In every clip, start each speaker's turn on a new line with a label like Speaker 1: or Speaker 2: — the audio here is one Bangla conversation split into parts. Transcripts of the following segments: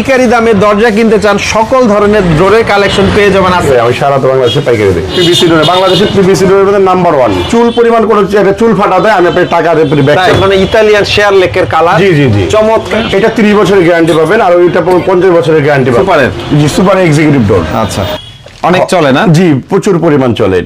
Speaker 1: পাইকারি দামে দরজা কিনতে চান সকল ধরনের ডোরের কালেকশন পেয়ে যাবেন আজকে।
Speaker 2: আমি সারা বাংলাদেশে পাইকারি দিই। পিভিসি ডোর বাংলাদেশের পিভিসি ডোরের মধ্যে নাম্বার 1। চুল পরিমাণ কোনো একটা চুল ফাটা দেয় আমি আপনার টাকা ব্যাক
Speaker 1: মানে ইতালিয়ান শেয়ার লেকের কালার।
Speaker 2: জি জি জি
Speaker 1: চমৎকার।
Speaker 2: এটা 30 বছরের গ্যারান্টি পাবেন আর ওইটা 50 বছরের গ্যারান্টি পাবেন।
Speaker 1: সুপারের?
Speaker 2: জি সুপার এক্সিকিউটিভ ডোর।
Speaker 1: আচ্ছা, অনেক চলে না?
Speaker 2: জি প্রচুর পরিমাণ চলে।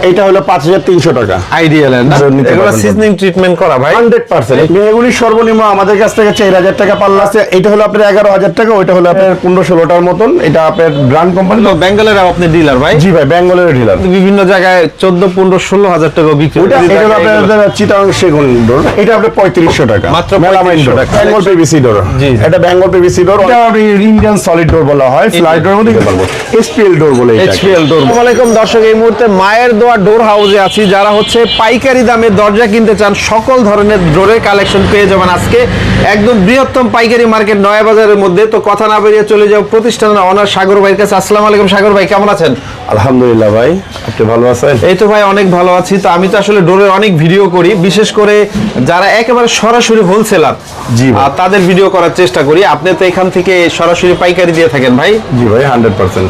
Speaker 2: এটা হলো 5300 টাকা।
Speaker 1: আইডিয়াল না? এগুলো সিজনিং ট্রিটমেন্ট করা ভাই
Speaker 2: 100%। এগুলি সর্বনিম্ন আমাদের কাছ থেকে 4000 টাকা পাল্লা আছে। এটা হলো আপনার 11000 টাকা, ওইটা হলো আপনার 15-16টার মতন। এটা আপনার ব্র্যান্ড কোম্পানি।
Speaker 1: বেঙ্গলের আপনি ডিলার ভাই?
Speaker 2: জি ভাই বেঙ্গলের ডিলার।
Speaker 1: বিভিন্ন জায়গায় 14, 15, 16,000 টাকা বিক্রি।
Speaker 2: এটা হলো আপনার চিটাগাং সেগুন ডোর। এটা আপনার 3500 টাকা
Speaker 1: মাত্র।
Speaker 2: মেলামাইন ডোর, বেঙ্গল পিভিসি ডোর। এটা বেঙ্গল পিভিসি ডোর। এটা আপনি ইন্ডিয়ান সলিড ডোর বলা হয়। ফ্লাই ডোর মধ্যে দিতে পারবো। এসপিএল ডোর বলে এটা।
Speaker 1: এইচপিএল ডোর। আসসালামু আলাইকুম দর্শক, এই মুহূর্তে মায়ের দোয়া ডোর হাউসে আছি। যারা হচ্ছে পাইকারি দামে দরজা কিনতে চান সকল ধরনের ডোরের কালেকশন পেয়ে যাবেন আজকে একদম বৃহত্তম পাইকারি মার্কেট নয়া বাজারের মধ্যে। তো কথা না বেরিয়ে চলে যাও প্রতিষ্ঠানের অনার সাগর ভাইয়ের কাছে। আসসালামু আলাইকুম সাগর ভাই, কেমন আছেন?
Speaker 2: আলহামদুলিল্লাহ ভাই, আপনি ভালো আছেন?
Speaker 1: এই তো ভাই অনেক ভালো আছি। তো আমি তো আসলে ডোরের অনেক ভিডিও করি, বিশেষ করে যারা একেবারে সরাসরি হোলসেলার
Speaker 2: জি
Speaker 1: তাদের ভিডিও করার চেষ্টা করি। আপনি তো এখান থেকে সরাসরি পাইকারি দিয়ে থাকেন ভাই?
Speaker 2: জি ভাই 100%।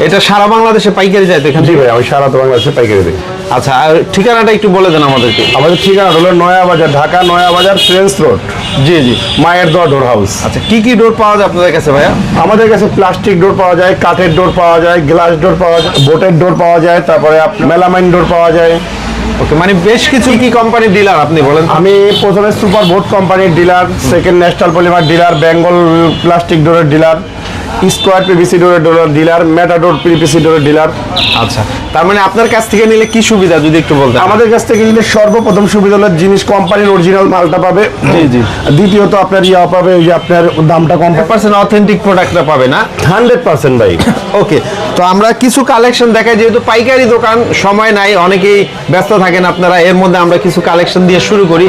Speaker 1: এটা সারা বাংলাদেশে পাইকারি যায় তো এখান
Speaker 2: জি
Speaker 1: থেকে?
Speaker 2: ভাই আমি সারা বাংলাদেশে পাইকারি দিই।
Speaker 1: আচ্ছা, আর ঠিকানাটা একটু বলে দেন আমাদেরকে।
Speaker 2: আমাদের ঠিকানা হলো নয়া বাজার, ঢাকা নয়া বাজার ফ্রেন্স রোড।
Speaker 1: জি জি।
Speaker 2: মায়ের দোয়া ডোর হাউস।
Speaker 1: আচ্ছা, কি কি ডোর পাওয়া যায় আপনাদের কাছে ভাইয়া?
Speaker 2: আমাদের কাছে প্লাস্টিক ডোর পাওয়া যায়, কাঠের ডোর পাওয়া যায়, গ্লাস ডোর পাওয়া যায়, বোটের ডোর পাওয়া যায়, তারপরে আপনার মেলামাইন ডোর পাওয়া যায়।
Speaker 1: ওকে, মানে বেশ কিছু কি কোম্পানির ডিলার আপনি বলেন?
Speaker 2: আমি প্রথমে সুপার বোট কোম্পানির dealer, second national polymer dealer, Bengal plastic ডোরের ডিলার, স্কোয়ার পিভিসি ডোরের ডিলার, মেটাডোর পিভিসি ডোরের ডিলার।
Speaker 1: আচ্ছা, তার মানে আপনার কাছ থেকে নিলে কি সুবিধা যদি একটু বলতেন?
Speaker 2: আমাদের কাছ থেকে নিলে সর্বপ্রথম সুবিধা হলো জিনিস কোম্পানির অরিজিনাল মালটা পাবে।
Speaker 1: জি জি।
Speaker 2: দ্বিতীয়ত আপনার পাবে, ওই যে আপনার দামটা কম,
Speaker 1: 100% অথেন্টিক প্রোডাক্টটা পাবে না?
Speaker 2: 100% ভাই।
Speaker 1: ওকে, তো আমরা কিছু কালেকশন দেখাই, যেহেতু পাইকারি দোকান, সময় নাই, অনেকেই ব্যস্ত থাকেন আপনারা। এর মধ্যে আমরা কিছু কালেকশন দিয়ে শুরু করি।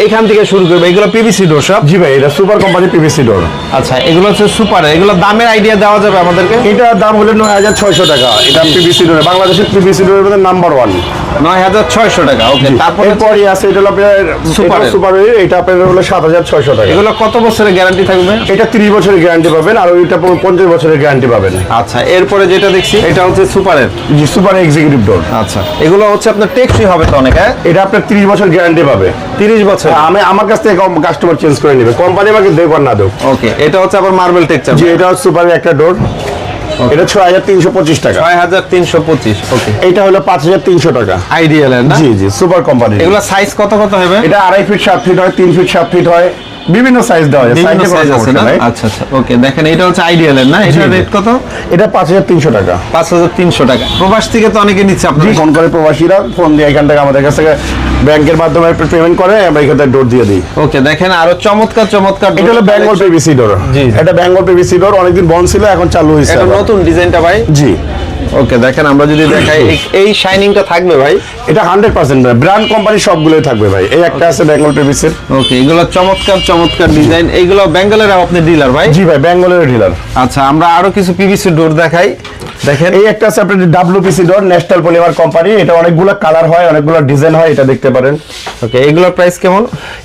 Speaker 1: এখান থেকে শুরু করবো। এগুলো পিভিসি ডোর সব?
Speaker 2: জি ভাই এটা সুপার কোম্পানি পিভিসি ডোর।
Speaker 1: আচ্ছা, এগুলো হচ্ছে সুপার। এগুলো দামের আইডিয়া দেওয়া যাবে আমাদেরকে?
Speaker 2: এটার দাম হলো 9600 টাকা। এটা পিভিসি ডোর, বাংলাদেশের পিভিসি ডোরের মধ্যে নাম্বার 1।
Speaker 1: 9600 টাকা। ওকে, তারপরে
Speaker 2: এরপরই আছে এটা হলো আপনার সুপার, এটা আপনার হলো 7600 টাকা।
Speaker 1: এগুলো কত বছরের গ্যারান্টি থাকবে?
Speaker 2: এটা 30 বছরের গ্যারান্টি পাবেন আর ওইটা 50 বছরের গ্যারান্টি পাবেন।
Speaker 1: আচ্ছা, এরপরে যেটা দেখছি এটা হচ্ছে সুপারের।
Speaker 2: জি সুপার এক্সিকিউটিভ ডোর।
Speaker 1: আচ্ছা, এগুলো হচ্ছে আপনার টেকসই হবে তো অনেক? হ্যাঁ,
Speaker 2: এটা আপনার 30 বছর গ্যারান্টি পাবে।
Speaker 1: 30 বছর?
Speaker 2: আমি আমার কাছ থেকে কাস্টমার চেঞ্জ করে নেবে, কোম্পানি আমাকে দেব আর না দেব।
Speaker 1: ওকে, এটা হচ্ছে আবার মার্বেল টেক্সচার।
Speaker 2: জি এটা সুপারের একটা ডোর। এটা 6325 টাকা।
Speaker 1: 6325। ওকে,
Speaker 2: এটা হলো 5300 টাকা।
Speaker 1: আইডিয়াল না?
Speaker 2: জি জি সুপার কোম্পানি।
Speaker 1: এগুলো সাইজ কত কত হবে?
Speaker 2: এটা 2.5 ফিট 7 ফিট হয়, 3 ফিট 7 ফিট হয়, বিভিন্ন সাইজ দেওয়া যায়।
Speaker 1: বিভিন্ন
Speaker 2: সাইজে
Speaker 1: সাইজ
Speaker 2: কোনো
Speaker 1: আছে
Speaker 2: সমস্যা
Speaker 1: না?
Speaker 2: নাই।
Speaker 1: আচ্ছা আচ্ছা। ওকে, দেখেন এটা হচ্ছে আইডিয়াল না? এটা রেট কত?
Speaker 2: এটা 5300 টাকা।
Speaker 1: 5300 টাকা। প্রবাস থেকে তো অনেকে নিচ্ছে
Speaker 2: জি
Speaker 1: আপনারা?
Speaker 2: ফোন করে প্রবাসীরা, ফোন দিয়ে এখান থেকে আমাদের কাছ থেকে ব্যাংকের মাধ্যমে পেমেন্ট করে, আমরা এখান থেকে ডোর দিয়ে দিই।
Speaker 1: ওকে, দেখেন আরো চমৎকার চমৎকার।
Speaker 2: এটা হলো বেঙ্গল পিভিসি ডোর।
Speaker 1: জি।
Speaker 2: এটা বেঙ্গল পিভিসি ডোর, অনেকদিন বন্ধ ছিল, এখন চালু হয়েছে।
Speaker 1: এটা নতুন ডিজাইনটা ভাই?
Speaker 2: জি।
Speaker 1: ওকে, দেখেন আমরা যদি দেখাই এই শাইনিংটা থাকবে ভাই?
Speaker 2: এটা 100% ব্র্যান্ড কোম্পানি সবগুলোই থাকবে ভাই। এই একটা আছে বেঙ্গল পিভিসির।
Speaker 1: ওকে, এগুলো চমৎকার চমৎকার ডিজাইন। এগুলো বেঙ্গলের আপনি ডিলার ভাই?
Speaker 2: জি ভাই বেঙ্গলের ডিলার।
Speaker 1: আচ্ছা, আমরা আরো কিছু পিভিসি ডোর দেখাই। দেখেন
Speaker 2: এই একটা আছে আপনার ডব্লিউপিসি ডোর, ন্যাশনাল পলিমার কোম্পানি। এটা অনেকগুলো কালার হয়, অনেকগুলো ডিজাইন হয়, এটা দেখতে পারেন।
Speaker 1: ওকে, এগুলোর প্রাইস কেমন?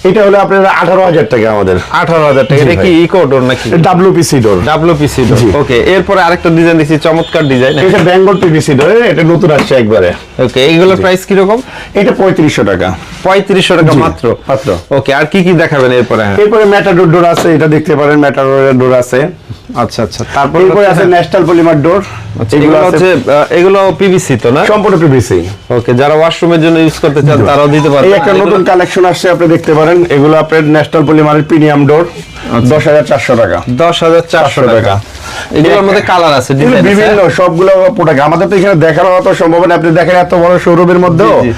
Speaker 2: এটা হলো আপনার 18000 টাকা আমাদের।
Speaker 1: 18000 টাকা। এটা কি ইকো ডোর নাকি?
Speaker 2: ডব্লিউপিসি ডোর।
Speaker 1: ডব্লিউপিসি ডোর।
Speaker 2: জি।
Speaker 1: ওকে, এরপরে আরেকটা ডিজাইন দিছি, চমৎকার ডিজাইন।
Speaker 2: এটা বেঙ্গল পিভিসি ডোর, এটা নতুন আসছে একবারে।
Speaker 1: ওকে, এইগুলোর প্রাইস কি রকম?
Speaker 2: এটা 3500 টাকা।
Speaker 1: 3500 টাকা
Speaker 2: জি,
Speaker 1: মাত্র?
Speaker 2: মাত্র।
Speaker 1: ওকে, আর কি কি দেখাবেন এরপরে?
Speaker 2: এরপরে মেটাডোর ডোর আছে, এটা দেখতে পারেন, মেটাডোরের ডোর আছে।
Speaker 1: আচ্ছা আচ্ছা। তারপর
Speaker 2: এরপরে আছে ন্যাশনাল পলিমার ডোর।
Speaker 1: এগুলো হচ্ছে এগুলো পিভিসি তো না?
Speaker 2: সম্পূর্ণ পিভিসি।
Speaker 1: ওকে, যারা ওয়াশরুমের জন্য ইউজ করতে চান তারাও দিতে পারবেন।
Speaker 2: এই একটা নতুন কালেকশন আসছে, আপনি দেখতে পারেন। এগুলো আপনার ন্যাশনাল পলিমারের প্রিমিয়াম ডোর, 10400 টাকা।
Speaker 1: 10400 টাকা। এগুলোর মধ্যে কালার আছে, ডিজাইন আছে
Speaker 2: বিভিন্ন সবগুলো প্রোডাক্ট। আমাদের তো এখানে দেখার মতো সম্ভব না, আপনি দেখেন এত বড় শোরুমের মধ্যেও
Speaker 1: জি,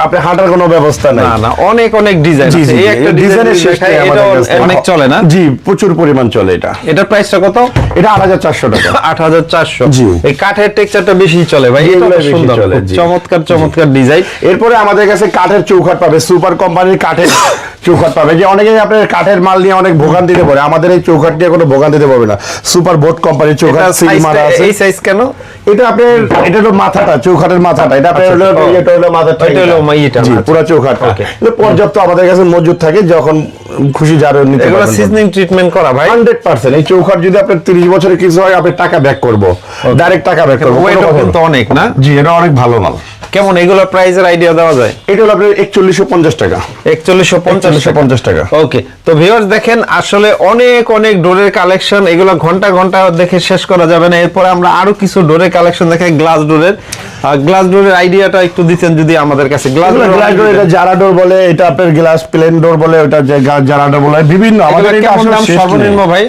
Speaker 2: আপনি হাঁটার কোনো ব্যবস্থা নাই।
Speaker 1: না না, অনেক অনেক ডিজাইন আছে। এই একটা ডিজাইনের শেষ নাই, এটা অনেক চলে না?
Speaker 2: জি প্রচুর পরিমাণ চলে। এটা
Speaker 1: এটার প্রাইসটা কত?
Speaker 2: এটা 8400 টাকা।
Speaker 1: 8400।
Speaker 2: জি।
Speaker 1: এই কাঠের টেক্সচারটা বেশি চলে ভাই, এটা
Speaker 2: এগুলো বেশি
Speaker 1: সুন্দর,
Speaker 2: চলে,
Speaker 1: খুব
Speaker 2: জি।
Speaker 1: চমৎকার চমৎকার ডিজাইন।
Speaker 2: এরপরে আমাদের কাছে কাঠের চৌকাঠ পাবে, সুপার কোম্পানির কাঠের চৌকাঠ পাবে। যে অনেকেই আপনার কাঠের মাল নিয়ে অনেক ভোগান্তিতে পড়ে, আমাদের এই চৌকাঠ নিয়ে কোনো ভোগান্তিতে পড়বে না। সুপার বোট কোম্পানি কোম্পানির চৌকাঠ সিল মারা আছে।
Speaker 1: এই সাইজ কেন?
Speaker 2: এটা আপনার এটা হলো মাথাটা, চৌকাঠের মাথাটা, এটা আপনার হলো এটা হলো মাথাটা,
Speaker 1: এটা হলো মাইটা,
Speaker 2: জি পুরো চৌকাঠটা। এটা পর্যাপ্ত আমাদের কাছে মজুদ থাকে, যখন খুশি যারা নিতে পারবেন।
Speaker 1: এগুলো সিজনিং ট্রিটমেন্ট করা ভাই
Speaker 2: 100%। এই চৌকাঠ যদি আপনার 30 বছরের কিছু হয়, আপনি টাকা ব্যাক করব, ডাইরেক্ট টাকা ব্যাক করব।
Speaker 1: ওয়েটও কিন্তু অনেক না?
Speaker 2: জি, এটা অনেক ভালো মাল।
Speaker 1: কেমন এগুলো প্রাইসের আইডিয়া দেওয়া যায়?
Speaker 2: এটা হলো আপনার 4150 টাকা।
Speaker 1: 4150
Speaker 2: টাকা।
Speaker 1: ওকে, তো ভিউয়ার্স দেখেন আসলে অনেক অনেক ডোরের কালেকশন, এগুলো ঘন্টা ঘন্টা দেখে শেষ করা যাবে না। এরপরে আমরা আরো কিছু ডোরের কালেকশন দেখাই, গ্লাস ডোরের। গ্লাস ডোরের আইডিয়াটা একটু দিচ্ছেন যদি আমাদের কাছে। গ্লাস
Speaker 2: ডোর, এটা জারা ডোর বলে, এটা আপনার গ্লাস প্লেন ডোর বলে, ওটা যে জারা ডোর বলে, বিভিন্ন। আমাদের এটা
Speaker 1: কেমন দাম সর্বনিম্ন ভাই?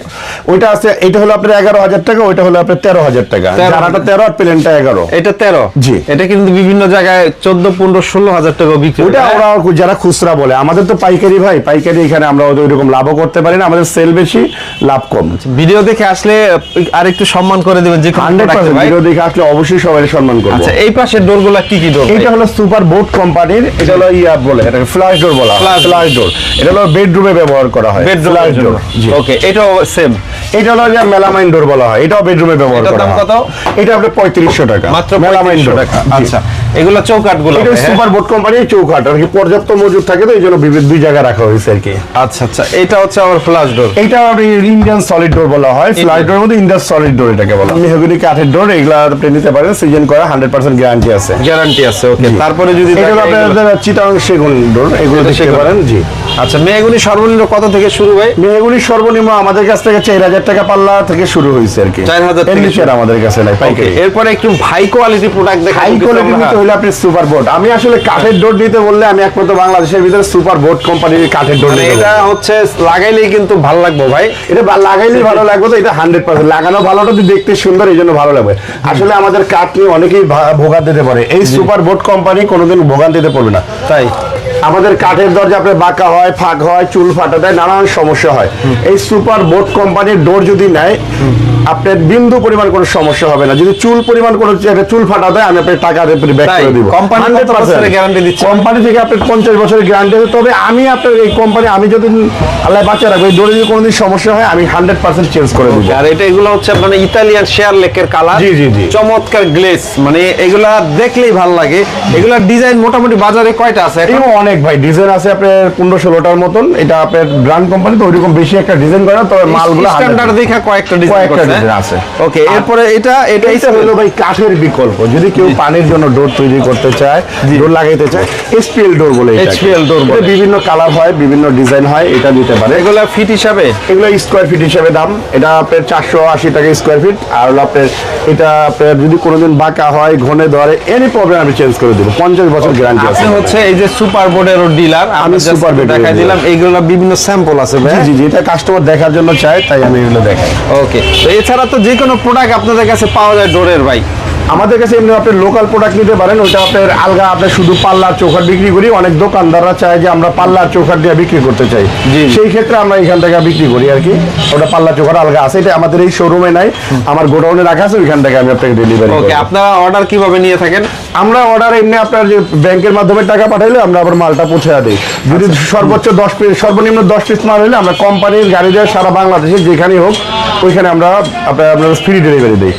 Speaker 2: ওইটা আছে, এটা হলো আপনার 11000 টাকা, ওইটা হলো আপনার 13000 টাকা। জারাটা 13 আর প্লেনটা 11।
Speaker 1: এটা 13?
Speaker 2: জি।
Speaker 1: এটা কিন্তু বিভিন্ন জায়গায় 14, 15, 16,000 টাকা বিক্রি।
Speaker 2: ওটা ওরা যারা খুচরা বলে, আমাদের তো পাইকারি ভাই, পাইকারি এখানে আমরা ওইরকম লাভও করতে পারি না, আমাদের সেল বেশি, লাভ কম।
Speaker 1: ভিডিও দেখে আসলে আর একটু সম্মান করে দিবেন যে
Speaker 2: 100%। ভিডিও দেখে আসলে অবশ্যই সবাই সম্মান করব।
Speaker 1: আচ্ছা, এই পাশের ডোরগুলো কি কি ডোর?
Speaker 2: এটা হলো সুপার বোট কোম্পানির, এটা হলো ইয়া বলে, এটা ফ্ল্যাশ ডোর বলা হয়, ফ্ল্যাশ ডোর। এটা হলো বেডরুমে ব্যবহার করা হয়, ফ্ল্যাশ ডোর।
Speaker 1: ওকে, এটাও সেম?
Speaker 2: এটা হলো যে মেলামাইন ডোর বলা হয়, এটাও বেডরুমে ব্যবহার করা হয়।
Speaker 1: কত?
Speaker 2: এটা আপনার 3500 টাকা,
Speaker 1: মাত্র
Speaker 2: মেলামাইন ডোর।
Speaker 1: আচ্ছা, এগুলো চৌকাঠগুলো
Speaker 2: এটা সুপার বোট কোম্পানির চৌকাঠ, আর কি পর্যাপ্ত মজুদ থাকে, তো এইজন্য দুই জায়গায় রাখা হয়েছে আর কি।
Speaker 1: আচ্ছা আচ্ছা, এটা হচ্ছে আমার ফ্ল্যাশ ডোর।
Speaker 2: এটা ইন্ডিয়ান সলিড ডোর বলা হয়, ফ্ল্যাশ ডোরের মধ্যে ইন্ডিয়ান সলিড ডোর এটাকে বলা হয়। মেহগনি কাঠের ডোর, এগুলা আপনি নিতে পারেন, সিজন করা, 100% গ্যারান্টি আছে।
Speaker 1: গ্যারান্টি আছে, ওকে। তারপরে যদি
Speaker 2: এটা হলো আপনাদের চিটাগাং সেগুন ডোর, এগুলো দেখতে পারেন। জি।
Speaker 1: আচ্ছা, মেহগনি সর্বনিম্ন কত থেকে শুরু হয়?
Speaker 2: মেহগনি সর্বনিম্ন আমাদের কাছ থেকে 4000 টাকা পাল্লা থেকে শুরু হয়েছে আর কি।
Speaker 1: 4000
Speaker 2: এর নিচে আর আমাদের কাছে নাই পাইকারি।
Speaker 1: এরপরে একটু হাই কোয়ালিটি প্রোডাক্ট দেখাই।
Speaker 2: হাই কোয়ালিটি নিতে হলে আপনি সুপার বোট। আমি আসলে কাঠের ডোর নিতে বললে আমি একমাত্র বাংলাদেশের ভিতরে সুপার বোট কোম্পানির কাঠের ডোর নিতে।
Speaker 1: এটা হচ্ছে লাগাইলেই কিন্তু ভালো লাগবে ভাই,
Speaker 2: এটা লাগাইলেই ভালো লাগবে, তো এটা 100% লাগানো ভালোটা তো দেখতে সুন্দর, এই জন্য ভালো লাগবে। আসলে আমাদের কাঠ নিয়ে অনেকেই ভোগান্তিতে পড়ে, এই সুপার বোট কোম্পানি কোনোদিন ভোগান্তিতে পড়বে না।
Speaker 1: তাই
Speaker 2: আমাদের কাঠের দরজা আপনার বাঁকা হয়, ফাঁক হয়, চুল ফাটা দেয়, নানান সমস্যা হয়। এই সুপার বোট কোম্পানির ডোর যদি নেয়, আপনার বিন্দু পরিমাণ কোনো সমস্যা হবে না। যদি চুল পরিমাণ কোনো চুল ফাটা দেয়, আমি আপনার টাকা ব্যাক করে দিব।
Speaker 1: কোম্পানি কত বছরের গ্যারান্টি দিচ্ছে?
Speaker 2: কোম্পানি থেকে আপনার 50 বছরের গ্যারান্টি আছে। তবে আমি আপনার এই কোম্পানি, আমি যদি আল্লাহ বাঁচা রাখবো, এই ডোরে যদি কোনোদিন সমস্যা হয়, আমি 100% চেঞ্জ করে দেবো।
Speaker 1: আর এটা এগুলো হচ্ছে আপনার ইতালিয়ান শেয়ার লেকের কালার।
Speaker 2: জি জি জি,
Speaker 1: চমৎকার গ্লেজ, মানে এগুলা দেখলেই ভালো লাগে। এগুলার ডিজাইন মোটামুটি বাজারে কয়টা আছে?
Speaker 2: এরকম অনেক ভাই ডিজাইন আছে, আপনার 15-16টার মতন। এটা আপনার ব্র্যান্ড কোম্পানি, তো ওইরকম বেশি একটা ডিজাইন করে না, তবে মালগুলো
Speaker 1: স্ট্যান্ডার্ড দেখা কয়েকটা ডিজাইন
Speaker 2: আছে।
Speaker 1: ওকে, এরপরে এটা
Speaker 2: হলো ভাই কাঠের বিকল্প। যদি কেউ পানির জন্য ডোর তৈরি করতে চায়, ডোর লাগাইতে চায়, এসপিএল ডোর বলে,
Speaker 1: এইচপিএল ডোর বলে,
Speaker 2: বিভিন্ন কালার হয়, বিভিন্ন ডিজাইন হয়, এটা দিতে পারে।
Speaker 1: এগুলো ফিট হিসাবে,
Speaker 2: এগুলো স্কয়ার ফিট হিসাবে দাম। এটা আপনার 480 টাকা স্কয়ার ফিট। আর হলো আপনার এটা আপনার যদি কোনোদিন বাঁকা হয়, ঘনে ধরে, এনি প্রবলেম আমি চেঞ্জ করে দেবো, 50 বছর গ্যারান্টি আছে।
Speaker 1: হচ্ছে এই যে সুপার বোর্ডের ডিলার,
Speaker 2: আমি সুপার বোর্ড
Speaker 1: দেখাই দিলাম। এইগুলো বিভিন্ন স্যাম্পল আছে ভাই।
Speaker 2: জি জি, এটা কাস্টমার দেখার জন্য চায়, তাই আমি এগুলো দেখাই।
Speaker 1: ওকে, তো এছাড়া তো যে কোনো প্রোডাক্ট আপনাদের কাছে পাওয়া যায় ডোরের ভাই?
Speaker 2: আমাদের কাছে এমনি আপনি লোকাল প্রোডাক্ট নিতে পারেন, ওইটা আপনার আলগা, আপনার শুধু পাল্লার চৌকাঠ বিক্রি করি। অনেক দোকানদাররা চায় যে আমরা পাল্লার চৌকাঠ দিয়ে বিক্রি করতে চাই, সেই ক্ষেত্রে আমরা এখান থেকে বিক্রি করি আর কি। ওটা পাল্লার চৌকাঠ আলগা আছে, এটা আমাদের এই শোরুমে নাই, আমার গোডাউনে রাখা আছে, ওইখান থেকে আমি আপনাকে ডেলিভারি করি।
Speaker 1: ওকে, আপনারা অর্ডার কিভাবে নিয়ে থাকেন?
Speaker 2: আমরা অর্ডার এমনি আপনার যে ব্যাংকের মাধ্যমে টাকা পাঠাইলে আমরা আবার মালটা পৌঁছে দিই। যদি সর্বোচ্চ 10 পিস, সর্বনিম্ন 10 পিস মাল হলে আমরা কোম্পানির গাড়ি দিয়ে সারা বাংলাদেশে যেখানেই হোক, ওইখানে আমরা আপনার ফ্রি ডেলিভারি দিই।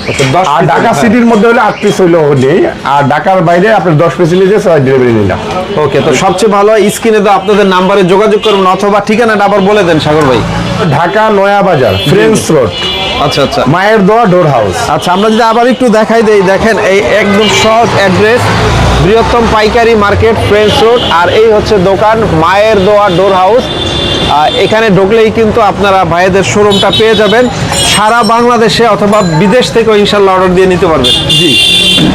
Speaker 2: আর ঢাকা সিটির মধ্যে হলে 8 পিস হইলেও নেই, আর ঢাকার বাইরে আপনার 10 পিস নিলে ডেলিভারি নিলাম।
Speaker 1: ওকে, তো সবচেয়ে ভালো স্ক্রিনে তো আপনাদের নাম্বারে যোগাযোগ করুন, অথবা ঠিকানাটা আবার বলে দেন সাগর ভাই।
Speaker 2: ঢাকা নয়া বাজার, ফ্রেন্স রোড।
Speaker 1: আচ্ছা আচ্ছা,
Speaker 2: মায়ের দোয়া ডোর হাউস।
Speaker 1: আচ্ছা, আমরা যদি আবার একটু দেখাই দেই, দেখেন এই একদম সহজ অ্যাড্রেস, বৃহত্তম পাইকারি মার্কেট, ফ্রেন্স রোড। আর এই হচ্ছে দোকান মায়ের দোয়া ডোর হাউস। এখানে ঢুকলেই কিন্তু আপনারা ভাইদের শোরুমটা পেয়ে যাবেন। সারা বাংলাদেশে অথবা বিদেশ থেকেও ইনশাল্লাহ অর্ডার দিয়ে নিতে পারবেন।
Speaker 2: জি,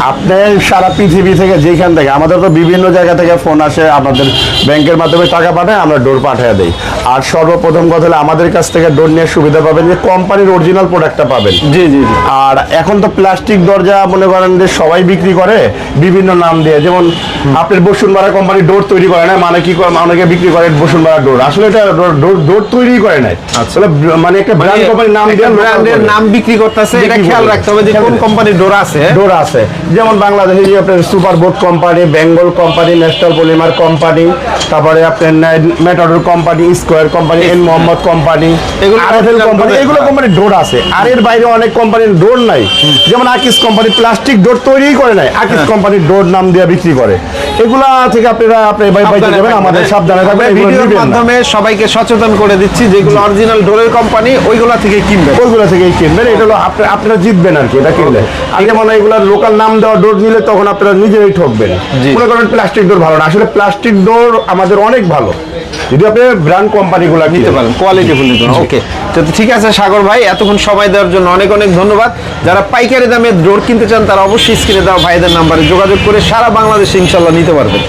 Speaker 2: আপনি সারা পৃথিবী থেকে যেখান থেকে, আমাদের তো বিভিন্ন জায়গা থেকে ফোন আসে, আপনাদের ব্যাংকের মাধ্যমে টাকা পাঠায়, আমরা ডোর পাঠিয়ে দেই। আর সর্বপ্রথম কথা হলো আমাদের কাছ থেকে ডোর নিয়ে সুবিধা পাবেন যে কোম্পানির অরিজিনাল প্রোডাক্টটা পাবেন।
Speaker 1: জি জি জি।
Speaker 2: আর এখন তো প্লাস্টিক দরজা মনে করেন যে সবাই বিক্রি করে বিভিন্ন নাম দিয়ে, যেমন আপনার বসুন্ধরা কোম্পানি ডোর তৈরি করে না, মানে কি করে অনেকে বিক্রি করে বসুন্ধরা ডোর, আসলে এটা ডোর তৈরি করে নাই, আসলে মানে একটা ব্র্যান্ড কোম্পানির নাম দিয়ে
Speaker 1: ব্র্যান্ডের নাম বিক্রি করতেছে। এটা খেয়াল রাখতে হবে যে কোন কোম্পানির ডোর আছে।
Speaker 2: যেমন বাংলাদেশে যে আপনার super board company, Bengal company, national polymer company, তারপরে আপনার Matador company, square company, N Mohammad company,
Speaker 1: এগুলো
Speaker 2: আরএফএল কোম্পানি,
Speaker 1: original
Speaker 2: এগুলো কোম্পানির ডোর আছে। আর এর বাইরে অনেক কোম্পানির ডোর নাই, যেমন আকিস কোম্পানি প্লাস্টিক ডোর তৈরিই করে নাই, আকিস কোম্পানির ডোর নাম দিয়ে বিক্রি করে। এগুলা থেকে আপনারা বাইতে যাবেন, আমাদের সাবধানে থাকবেন। এগুলো
Speaker 1: ভিডিওর
Speaker 2: নিবেন না।
Speaker 1: মাধ্যমে সবাইকে সচেতন করে দিচ্ছি, যেগুলো অরিজিনাল ডোরের কোম্পানি ওইগুলা থেকে কিনবেন।
Speaker 2: ওইগুলো থেকেই কিনবেন, এটা হলো আপনারা জিতবেন আর কি এটা কিনলে। আগে মনে হয় এগুলো লোকাল নাম দেওয়া ডোর নিলে তখন আপনারা নিজেরাই ঠকবেন।
Speaker 1: জি।
Speaker 2: মনে করেন প্লাস্টিক ডোর ভালো না, আসলে প্লাস্টিক ডোর আমাদের অনেক ভালো যদি আপনি ব্র্যান্ড কোম্পানিগুলো
Speaker 1: নিতে পারেন, কোয়ালিটি ফুল নিতে পারেন। ওকে, তো ঠিক আছে সাগর ভাই, এতক্ষণ সময় দেওয়ার জন্য অনেক অনেক ধন্যবাদ। যারা পাইকারি দামে ডোর কিনতে চান তারা অবশ্যই স্ক্রিনে দেওয়া ভাইদের নাম্বারে যোগাযোগ করে সারা বাংলাদেশে ইনশাল্লাহ নিতে পারবেন।